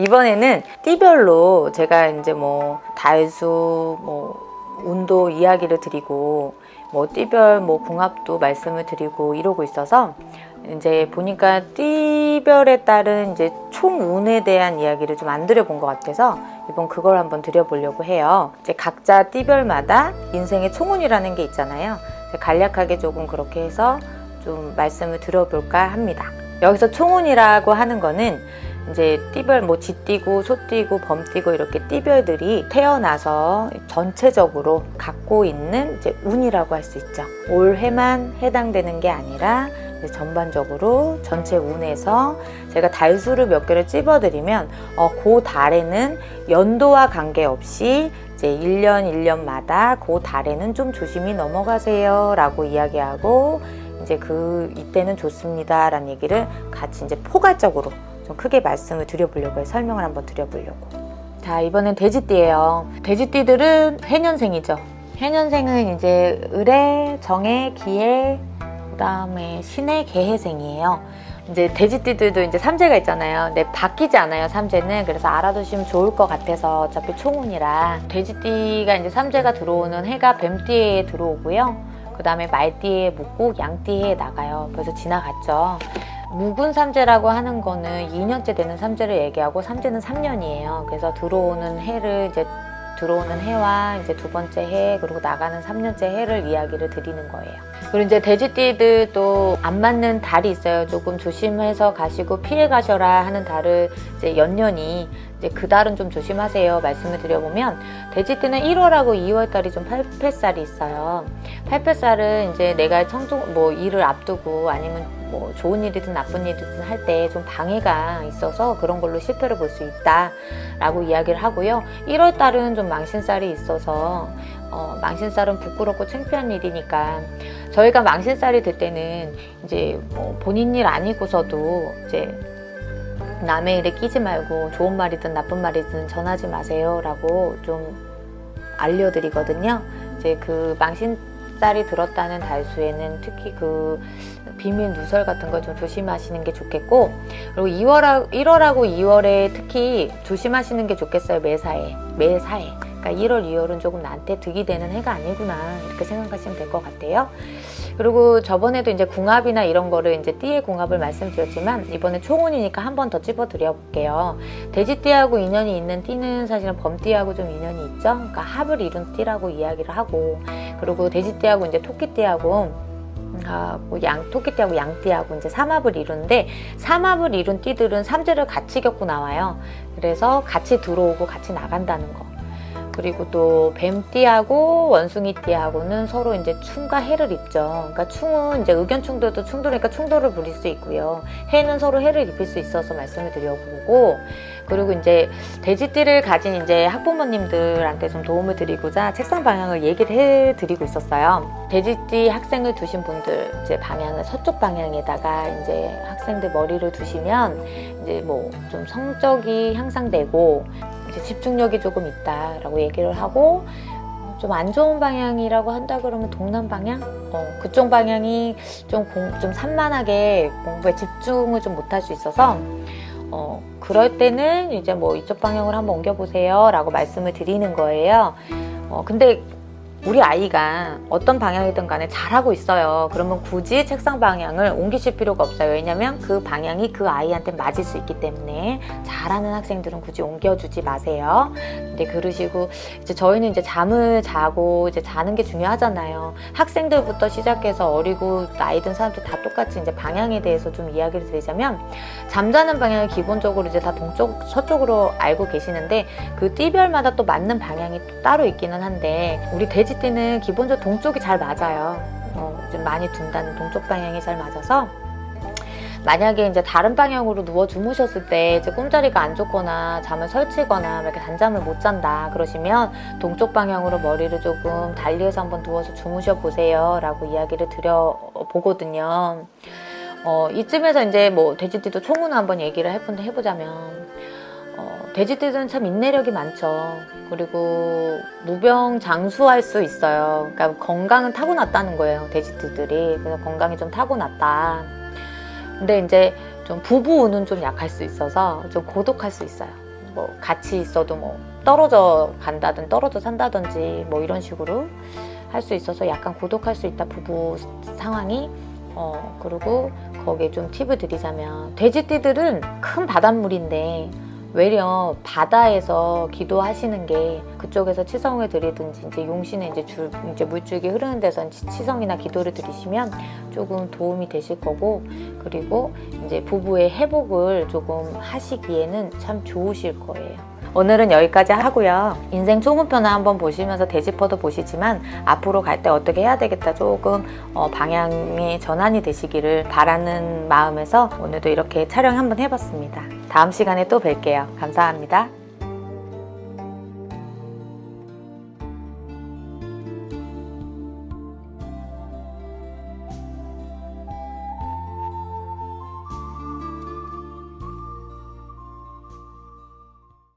이번에는 띠별로 제가 이제 뭐 달수, 뭐 운도 이야기를 드리고 뭐 띠별 뭐 궁합도 말씀을 드리고 이러고 있어서 이제 보니까 띠별에 따른 이제 총운에 대한 이야기를 좀 안 드려본 것 같아서 이번 그걸 한번 드려보려고 해요. 이제 각자 띠별마다 인생의 총운이라는 게 있잖아요. 간략하게 조금 그렇게 해서 좀 말씀을 드려볼까 합니다. 여기서 총운이라고 하는 거는 이제 띠별 뭐 쥐띠고 소띠고 범띠고 이렇게 띠별들이 태어나서 전체적으로 갖고 있는 이제 운이라고 할 수 있죠. 올해만 해당되는 게 아니라 전반적으로 전체 운에서 제가 달수를 몇 개를 찝어드리면 그 달에는 연도와 관계없이 이제 1년 1년마다 그 달에는 좀 조심히 넘어가세요 라고 이야기하고 이제 이때는 좋습니다 라는 얘기를 같이 이제 포괄적으로 좀 크게 말씀을 드려보려고 해요. 설명을 한번 드려보려고. 자, 이번엔 돼지띠예요. 돼지띠들은 해년생이죠. 해년생은 이제 을의, 정의, 기의, 그 다음에 신의, 개해생이에요. 이제 돼지띠들도 이제 삼재가 있잖아요. 근데 바뀌지 않아요, 삼재는. 그래서 알아두시면 좋을 것 같아서 어차피 총운이라. 돼지띠가 이제 삼재가 들어오는 해가 뱀띠에 들어오고요. 그 다음에 말띠에 묻고 양띠에 나가요. 그래서 지나갔죠. 묵은 삼재라고 하는 거는 2년째 되는 삼재를 얘기하고 삼재는 3년이에요. 그래서 들어오는 해와 이제 두 번째 해 그리고 나가는 3년째 해를 이야기를 드리는 거예요. 그리고 이제 돼지띠들도 안 맞는 달이 있어요. 조금 조심해서 가시고 피해 가셔라 하는 달을 이제 연년이 이제 그 달은 좀 조심하세요 말씀을 드려보면 돼지띠는 1월하고 2월 달이 좀 팔패살이 있어요. 팔패살은 이제 내가 뭐 일을 앞두고 아니면 뭐 좋은 일이든 나쁜 일이든 할 때 좀 방해가 있어서 그런 걸로 실패를 볼 수 있다 라고 이야기를 하고요. 1월 달은 좀 망신살이 있어서 망신살은 부끄럽고 창피한 일이니까 저희가 망신살이 될 때는 이제 뭐 본인 일 아니고서도 이제 남의 일에 끼지 말고 좋은 말이든 나쁜 말이든 전하지 마세요 라고 좀 알려드리거든요. 이제 그 망신살이 들었다는 달수에는 특히 그 비밀 누설 같은 거 좀 조심하시는 게 좋겠고 그리고 1월하고 2월에 특히 조심하시는 게 좋겠어요. 매사에 그러니까 1월, 2월은 조금 나한테 득이 되는 해가 아니구나 이렇게 생각하시면 될 것 같아요. 그리고 저번에도 이제 궁합이나 이런 거를 이제 띠의 궁합을 말씀드렸지만 이번에 총운이니까 한 번 더 찝어드려 볼게요. 돼지띠하고 인연이 있는 띠는 사실은 범띠하고 좀 인연이 있죠. 그러니까 합을 이룬 띠라고 이야기를 하고 그리고 돼지띠하고 이제 토끼띠하고 토끼띠하고 양띠하고 이제 삼합을 이루는데 삼합을 이룬 띠들은 삼재를 같이 겪고 나와요. 그래서 같이 들어오고 같이 나간다는 거. 그리고 또 뱀띠하고 원숭이띠하고는 서로 이제 충과 해를 입죠. 그러니까 충은 이제 의견 충돌도 충돌이니까 충돌을 부릴 수 있고요. 해는 서로 해를 입힐 수 있어서 말씀을 드려보고 그리고 이제 돼지띠를 가진 이제 학부모님들한테 좀 도움을 드리고자 책상 방향을 얘기를 해드리고 있었어요. 돼지띠 학생을 두신 분들 이제 방향을 서쪽 방향에다가 이제 학생들 머리를 두시면 이제 뭐 좀 성적이 향상되고 이제 집중력이 조금 있다라고 얘기를 하고 좀 안 좋은 방향이라고 한다 그러면 동남 방향? 그쪽 방향이 좀 산만하게 공부에 집중을 좀 못할 수 있어서 그럴 때는 이제 뭐 이쪽 방향으로 한번 옮겨보세요 라고 말씀을 드리는 거예요. 근데 우리 아이가 어떤 방향이든 간에 잘하고 있어요. 그러면 굳이 책상 방향을 옮기실 필요가 없어요. 왜냐면 그 방향이 그 아이한테 맞을 수 있기 때문에 잘하는 학생들은 굳이 옮겨주지 마세요. 근데 그러시고 이제 저희는 이제 잠을 자고 이제 자는 게 중요하잖아요. 학생들부터 시작해서 어리고 나이 든 사람들 다 똑같이 이제 방향에 대해서 좀 이야기를 드리자면 잠자는 방향을 기본적으로 이제 다 동쪽, 서쪽으로 알고 계시는데 그 띠별마다 또 맞는 방향이 또 따로 있기는 한데 우리 돼지띠는 기본적으로 동쪽이 잘 맞아요. 좀 많이 둔다는 동쪽 방향이 잘 맞아서 만약에 이제 다른 방향으로 누워 주무셨을 때 이제 꿈자리가 안 좋거나 잠을 설치거나 이렇게 단잠을 못 잔다 그러시면 동쪽 방향으로 머리를 조금 달리해서 한번 누워서 주무셔 보세요 라고 이야기를 드려 보거든요. 이쯤에서 이제 뭐 돼지띠도 총으로 한번 얘기를 해보자면 돼지띠들은 참 인내력이 많죠. 그리고 무병장수할 수 있어요. 그러니까 건강은 타고났다는 거예요. 돼지띠들이. 그래서 건강이 좀 타고났다. 근데 이제 좀 부부운은 좀 약할 수 있어서 좀 고독할 수 있어요. 뭐 같이 있어도 뭐 떨어져 간다든 떨어져 산다든지 뭐 이런 식으로 할 수 있어서 약간 고독할 수 있다, 부부 상황이. 그리고 거기에 좀 팁을 드리자면, 돼지띠들은 큰 바닷물인데 외려 바다에서 기도하시는 게, 그쪽에서 치성을 드리든지 이제 용신에 이제 물줄기 흐르는 데서 치성이나 기도를 드리시면 조금 도움이 되실 거고, 그리고 이제 부부의 회복을 조금 하시기에는 참 좋으실 거예요. 오늘은 여기까지 하고요. 인생 총음편을 한번 보시면서 대지퍼도 보시지만 앞으로 갈 때 어떻게 해야 되겠다, 조금 방향의 전환이 되시기를 바라는 마음에서 오늘도 이렇게 촬영 한번 해봤습니다. 다음 시간에 또 뵐게요. 감사합니다.